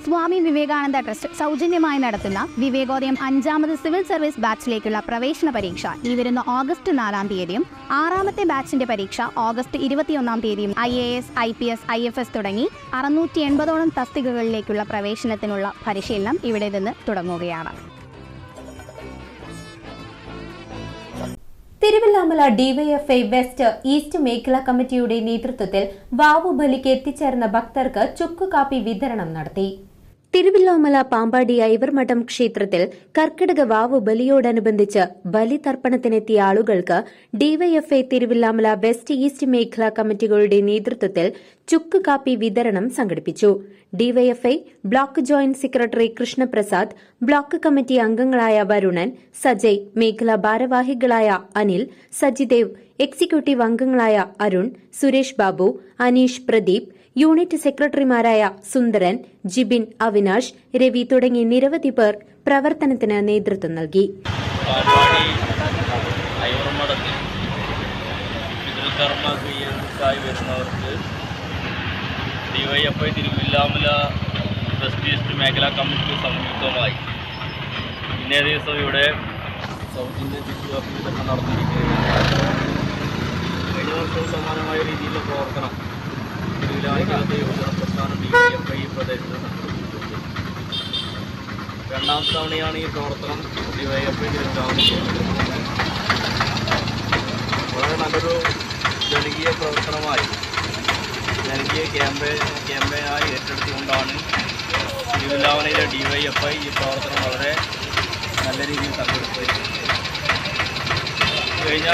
Swami Vivekananda trust സൗജന്യമായി നടത്തുന്ന Vivekodayam 5ാമത് civil service ബാച്ചിലേക്കുള്ള പ്രവേശന പരീക്ഷ ഈ വരുന്ന ഓഗസ്റ്റ് 4-ാം തീയതിയും 6ാമത്തെ ബാച്ചിന്റെ പരീക്ഷ ഓഗസ്റ്റ് 21-ാം തീയതിയും IAS, IPS, IFS തുടങ്ങി 680ഓളം തസ്തികകളിലേക്കുള്ള പ്രവേശനത്തിനുള്ള പരിശീലനം ഇവിടെ നിന്ന് തുടങ്ങുകയാണ്. തിരുവല്ലാമല ഡിവൈഎഫ്ഐ വെസ്റ്റ് ഈസ്റ്റ് മേഖലാ കമ്മിറ്റിയുടെ നേതൃത്വത്തിൽ വാവുബലിക്ക് എത്തിച്ചേർന്ന ഭക്തർക്ക് ചുക്കുകാപ്പി വിതരണം നടത്തി. തിരുവല്ലാമല പാമ്പാടി ഐവർമഠം ക്ഷേത്രത്തിൽ കർക്കിടക വാവു ബലിയോടനുബന്ധിച്ച് ബലിതർപ്പണത്തിനെത്തിയ ആളുകൾക്ക് ഡിവൈഎഫ്ഐ തിരുവല്ലാമല വെസ്റ്റ് ഈസ്റ്റ് മേഖലാ കമ്മിറ്റികളുടെ നേതൃത്വത്തിൽ ചുക്കുകാപ്പി വിതരണം സംഘടിപ്പിച്ചു. DYFI block joint secretary Krishnaprasad, block committee അംഗങ്ങളായ വരുണൻ, സജയ്, മേഖലാ ഭാരവാഹികളായ അനിൽ, സജിദേവ്, എക്സിക്യൂട്ടീവ് അംഗങ്ങളായ അരുൺ, സുരേഷ് ബാബു, അനീഷ്, പ്രദീപ്, യൂണിറ്റ് സെക്രട്ടറിമാരായ സുന്ദരൻ, ജിബിൻ, അവിനാഷ്, രവി തുടങ്ങി നിരവധി പേർ പ്രവർത്തനത്തിന് നേതൃത്വം നൽകി. ഡിവൈഎഫ്ഐ തിരുവല്ലാമല വെസ്റ്റ് ഈസ്റ്റ് മേഖലാ കമ്മിറ്റി സംയുക്തമായി ഇന്നേ ദിവസം ഇവിടെ സൗജന്യ ചുക്കുകാപ്പി വിതരണം നടത്തിയിരിക്കുകയാണ്. കഴിഞ്ഞ വർഷവും സമാനമായ രീതിയിലുള്ള പ്രവർത്തനം തിരുവിലാമലത്തെ യുവജന പ്രസ്ഥാനം ഡിവൈഎഫ്ഐ ഈ പ്രദേശത്ത് നടത്തിയിരിക്കുന്നത്. രണ്ടാമത്തെ തവണയാണ് ഈ പ്രവർത്തനം ഡിവൈഎഫ്ഐ തിരുവല്ലാമലയിൽ വളരെ നല്ലൊരു ജനകീയ പ്രവർത്തനമായി ജനകീയ ക്യാമ്പയിനായി ഏറ്റെടുത്തുകൊണ്ടാണ് തിരുവല്ലാമലയിലെ ഡിവൈഎഫ്ഐ ഈ പ്രവർത്തനം വളരെ നല്ല രീതിയിൽ സംഘടിപ്പിച്ചത്. കഴിഞ്ഞ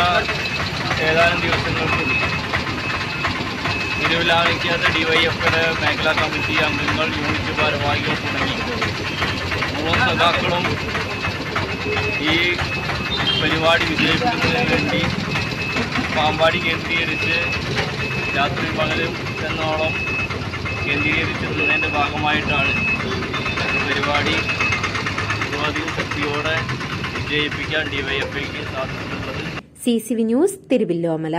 ഏതാനും ദിവസങ്ങൾക്കും തിരുവല്ലാമലയ്ക്കകത്ത് ഡിവൈഎഫ്ഐയുടെ മേഖലാ കമ്മിറ്റി അംഗങ്ങൾ, യൂണിറ്റ് ഭാരവാഹികൾ തുടങ്ങി മുഴുവൻ സഖാക്കളും ഈ പരിപാടി വിജയിപ്പിക്കുന്നതിന് വേണ്ടി പാമ്പാടി കേന്ദ്രീകരിച്ച് രാത്രി പകലും എന്നോളം കേന്ദ്രീകരിച്ചതിൻ്റെ ഭാഗമായിട്ടാണ് പരിപാടി ഏറ്റവും ശക്തിയോടെ വിജയിപ്പിക്കാൻ ഡിവൈഎഫ്ഐക്ക് സാധിച്ചിട്ടുള്ളത്. CCV news, Thiruvilwamala.